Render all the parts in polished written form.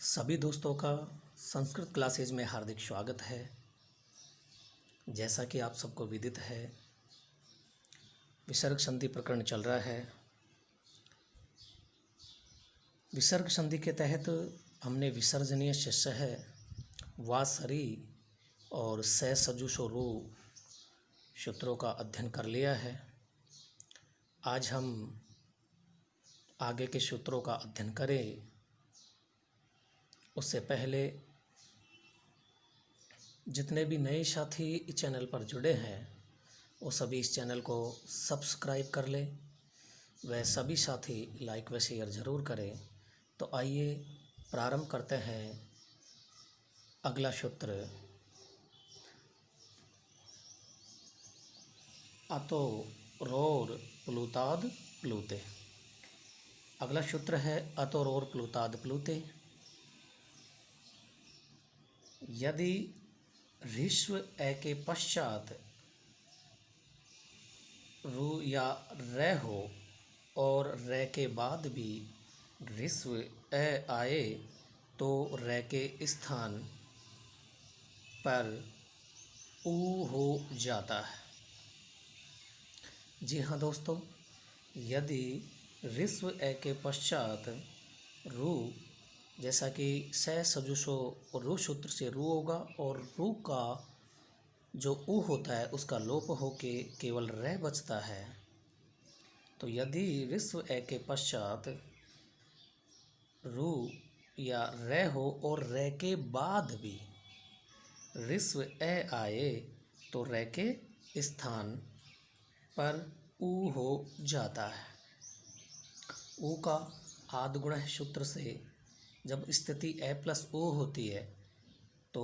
सभी दोस्तों का संस्कृत क्लासेज में हार्दिक स्वागत है। जैसा कि आप सबको विदित है, विसर्ग संधि प्रकरण चल रहा है। विसर्ग संधि के तहत हमने विसर्जनीय शिष्य है वा सरी और से सजुषो रू सूत्रों का अध्ययन कर लिया है। आज हम आगे के सूत्रों का अध्ययन करें उससे पहले जितने भी नए साथी इस चैनल पर जुड़े हैं वो सभी इस चैनल को सब्सक्राइब कर लें। वह सभी साथी लाइक व शेयर ज़रूर करें। तो आइए प्रारंभ करते हैं अगला सूत्र। अतो रोर प्लुताद प्लुते। अगला सूत्र है अतो रोर प्लुताद प्लुते। यदि ऋस्व ए के पश्चात रू या रे हो और रे के बाद भी ऋस्व ए आए तो रे के स्थान पर ऊ हो जाता है। जी हाँ दोस्तों, यदि ऋस्व ए के पश्चात रू, जैसा कि से सजुषो रू सूत्र से रू होगा और रू का जो ऊ होता है उसका लोप होके केवल रे बचता है। तो यदि ऋस्व ए के पश्चात रू या रे हो और रे के बाद भी ऋस्व ए आए तो रे के स्थान पर ऊ हो जाता है। ऊ का आद्गुण सूत्र से जब स्थिति ए प्लस ओ होती है तो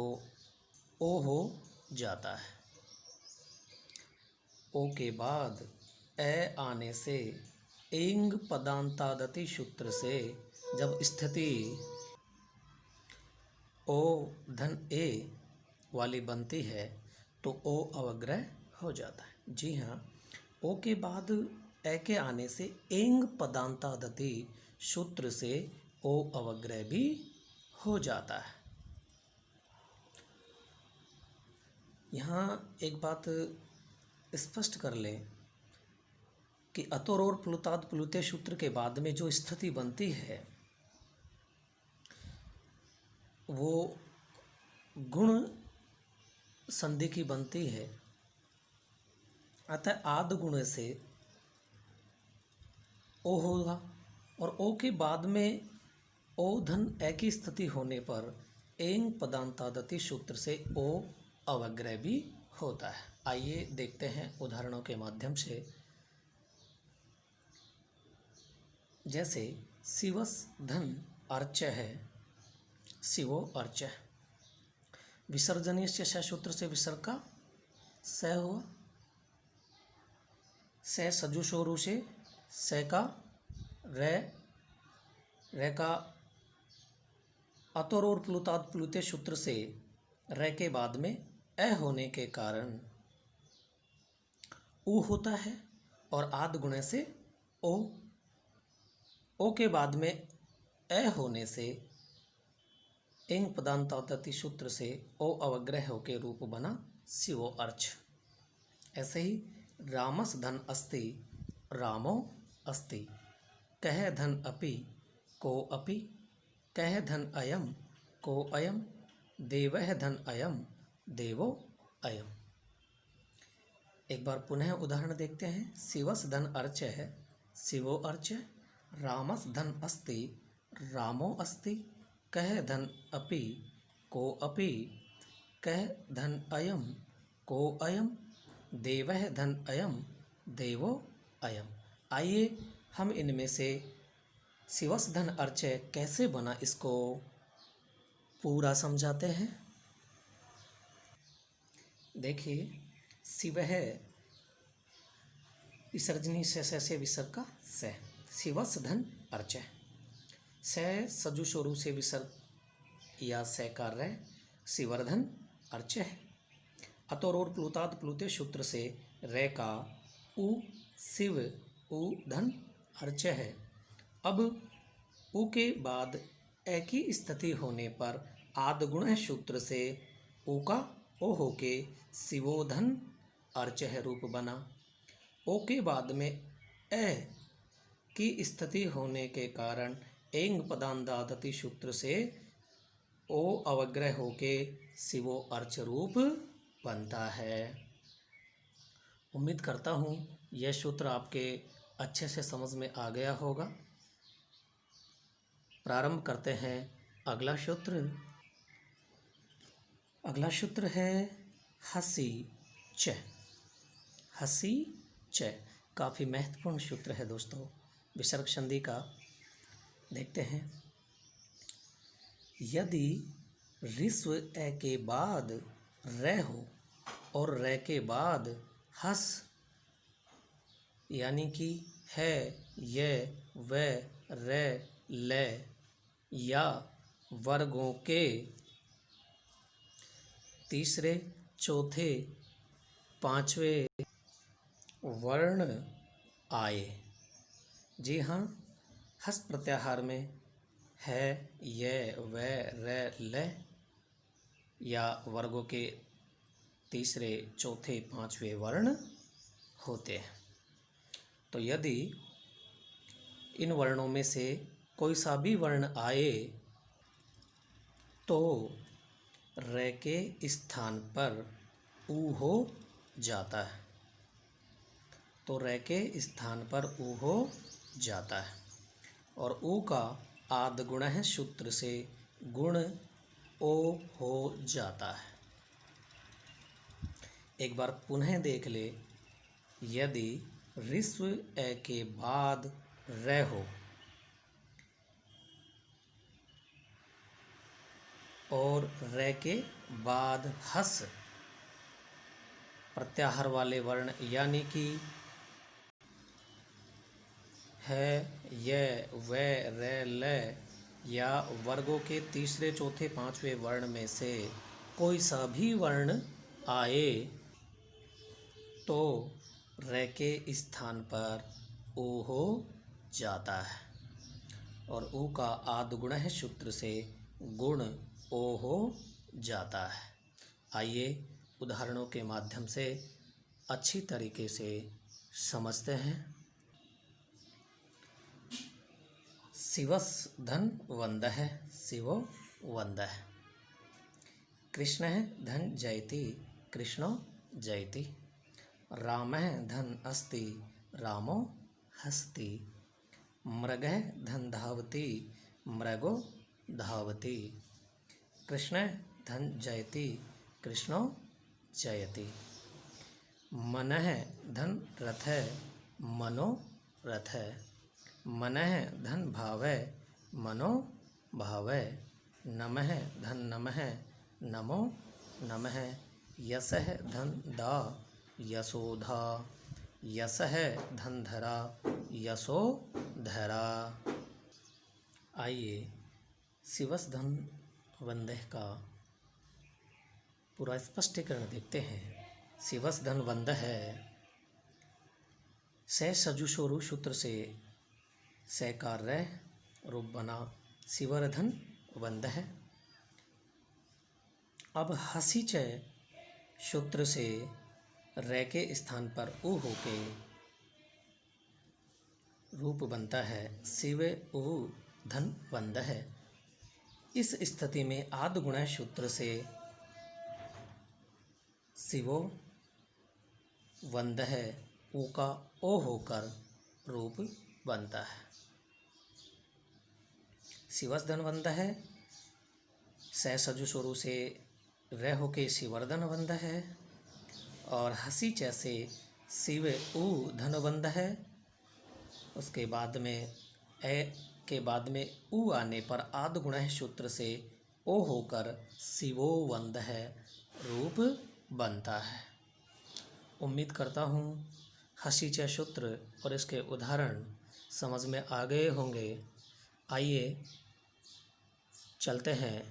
ओ हो जाता है। ओ के बाद ए आने से एंग पदांतादति सूत्र से जब स्थिति ओ धन ए वाली बनती है तो ओ अवग्रह हो जाता है। जी हाँ, ओ के बाद ए के आने से एंग पदांतादति सूत्र से ओ अवग्रह भी हो जाता है। यहाँ एक बात स्पष्ट कर लें कि अतोर और प्लुताद प्लुते सूत्र के बाद में जो स्थिति बनती है वो गुण संधि की बनती है। अतः आद गुण से ओ होगा और ओ के बाद में ओ धन ए की स्थिति होने पर एंग पदांतादति सूत्र से ओ अवग्रह भी होता है। आइए देखते हैं उदाहरणों के माध्यम से। जैसे शिवस धन अर्च है, शिवो अर्च। विसर्जनीय से सूत्र से विसर्ग का स हुआ। से सजुषोरु से से का रे, रे का अतोर और प्लुताद प्लुते सूत्र से रे के बाद में ए होने के कारण ऊ होता है और आद गुणे से ओ के बाद में ए होने से एंग पदांतादति सूत्र से ओ अवग्रह के रूप बना शिवो अर्च। ऐसे ही रामस धन अस्ति रामो अस्ति। कह धन अपि को अपि। कह धन अयम को अयम। देवः धन अयम देवो अयम। एक बार पुनः उदाहरण देखते हैं। शिवस धन अर्च है, शिवो अर्च। रामस धन अस्ति रामो अस्ति। कह धन अपि को अपि। कह धन अयम को अयम। देवः धन अयम देवो अयम। आइए हम इनमें से शिवस धन अर्च कैसे बना इसको पूरा समझाते हैं। देखिए, शिव है विसर्जनी से विसर्ग का से, शिवस धन अर्च। से सजुषोरु से विसर्ग या से का रे, शिवर्धन अर्च है। अतोर और प्लुताद प्लुते सूत्र से रे का उ शिव उ धन अर्च है। अब उ के बाद एक ही स्थिति होने पर आद्गुण सूत्र से ओ का ओ हो के शिवोधन अर्चह रूप बना। ओ के बाद में ए की स्थिति होने के कारण एंग पदांतादति सूत्र से ओ अवग्रह होके शिवो अर्च रूप बनता है। उम्मीद करता हूँ यह सूत्र आपके अच्छे से समझ में आ गया होगा। प्रारंभ करते हैं अगला सूत्र। अगला सूत्र है हसी च। हसी च काफ़ी महत्वपूर्ण सूत्र है दोस्तों, विसर्ग संधि का। देखते हैं, यदि ऋस्व ए के बाद रै हो और रै के बाद हस, यानी कि है, ये, वे, रे, ले या वर्गों के तीसरे, चौथे, पांचवें वर्ण आए। जी हाँ, हस प्रत्याहार में है, ये, वे, रे, ले या वर्गों के तीसरे, चौथे, पांचवें वर्ण होते हैं। तो यदि इन वर्णों में से कोई सा भी वर्ण आए तो रे के स्थान पर ऊ हो जाता है। तो रे के स्थान पर ऊ हो जाता है और ऊ का आद्गुण है सूत्र से गुण ओ हो जाता है। एक बार पुनः देख ले, यदि ऋस्व ए के बाद रै हो और रै के बाद हस, प्रत्याहार वाले वर्ण यानी कि है, ये, वे, रे, ले या वर्गों के तीसरे, चौथे, पांचवें वर्ण में से कोई सा भी वर्ण आए तो रे के स्थान पर ऊ हो जाता है और ऊ का आद्गुण है सूत्र से गुण ओ हो जाता है। आइए उदाहरणों के माध्यम से अच्छी तरीके से समझते हैं। शिवस धन वंदः, शिवो वंदः। कृष्ण धन जयति, कृष्णो जयति। रामः धन अस्ति, रामो हस्ति। मृगः धन धावति, मृगो धावति। कृष्ण धन जयति, कृष्णो जयति। मनः धन रथः, मनो रथः। मनः धन भावः, मनो भावः। नमः धन नमः, नमो नमः। यशः धन दा, यशोधा। यशः धन धरा, यशो धरा। आइए शिवस धन वंदः का पूरा स्पष्टीकरण देखते हैं। शिवस धन वंदः से सजुषोरु सूत्र से सैकार्य रूप बना शिवरधन वंदः। अब हसी च सूत्र से रै के स्थान पर ऊ होके रूप बनता है शिव ऊ धन वंदः। इस स्थिति में आद्गुण सूत्र से शिवो वंदः ऊ का ओ होकर रूप बनता है। शिवस धन वंदः सै सजु स्वरू से रह होके शिवर्धन वंदः है और हसी जैसे शिव ऊ धन वंदः है। उसके बाद में ए के बाद में ऊ आने पर आद्गुण सूत्र से ओ होकर शिवो वंदः रूप बनता है। उम्मीद करता हूँ हसी च सूत्र और इसके उदाहरण समझ में आ गए होंगे। आइए चलते हैं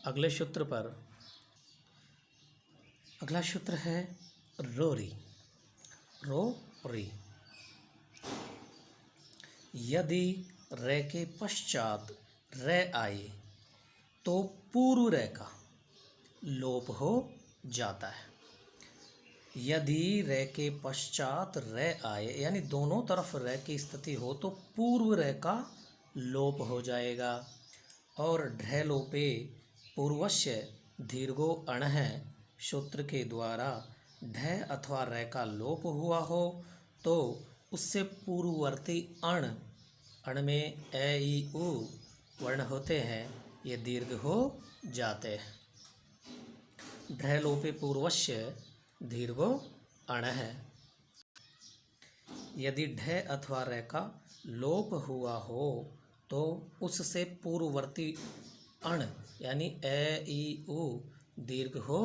अगले सूत्र पर। अगला सूत्र है रोरी। रोरी। यदि रे के पश्चात रे आए तो पूर्व रे का लोप हो जाता है। यदि रे के पश्चात रे आए यानी दोनों तरफ रे की स्थिति हो तो पूर्व रे का लोप हो जाएगा। और ढ लोपे पूर्वस्य दीर्घो अण है सूत्र के द्वारा ढ अथवा रे का लोप हुआ हो तो उससे पूर्ववर्ती अण में ए ई उ वर्ण होते हैं, ये दीर्घ हो जाते हैं। ढ लोपे पूर्वस्य दीर्घो अण है। यदि ढ अथवा रे का लोप हुआ हो तो उससे पूर्ववर्ती अण यानी ए ई उ दीर्घ हो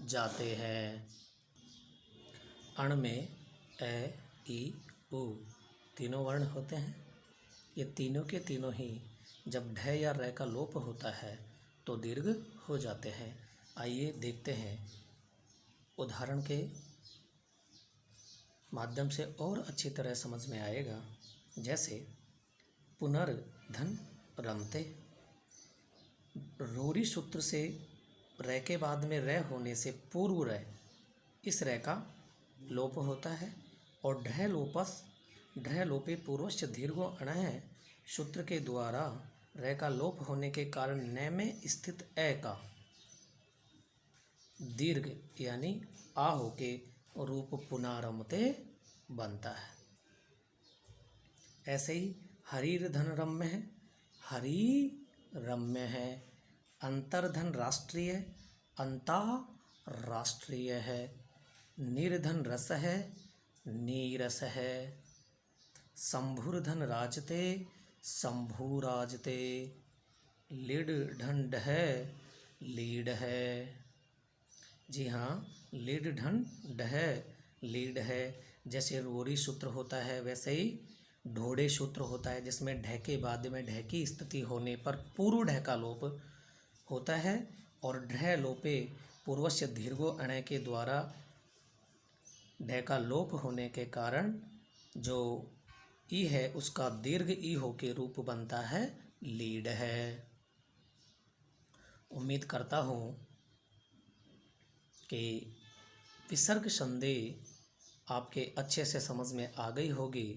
जाते हैं। अण में ए ई उ तीनों वर्ण होते हैं। ये तीनों के तीनों ही जब ढ या रे का लोप होता है तो दीर्घ हो जाते हैं। आइए देखते हैं उदाहरण के माध्यम से और अच्छी तरह समझ में आएगा। जैसे पुनर्धन रमते, रोरी सूत्र से रे के बाद में रे होने से पूर्व रे, इस रे का लोप होता है। और ढ लोपे पूर्वश्च दीर्घो अण है सूत्र के द्वारा रे का लोप होने के कारण न में स्थित ए का दीर्घ यानी आ होके रूप पुनारमते बनता है। ऐसे ही हरीर धन रम्य है, हरी रम्य है। अंतर्धन राष्ट्रीय, अंता राष्ट्रीय है। निर्धन रस है, नीरस है। शंभुर्धन राजते, शंभु राजते। लीड ढंड है, लीड है। जी हाँ, लीड ढन ढह लीड है। जैसे रोरी सूत्र होता है वैसे ही ढोड़े सूत्र होता है जिसमें ढह के बाद में ढह की स्थिति होने पर पूर्व ढह का लोप होता है। और ढह लोपे पूर्वस्य दीर्घो अण के द्वारा ढह का लोप होने के कारण जो ई है उसका दीर्घ ई हो के रूप बनता है लीड है। उम्मीद करता हूँ कि विसर्ग संधि आपके अच्छे से समझ में आ गई होगी।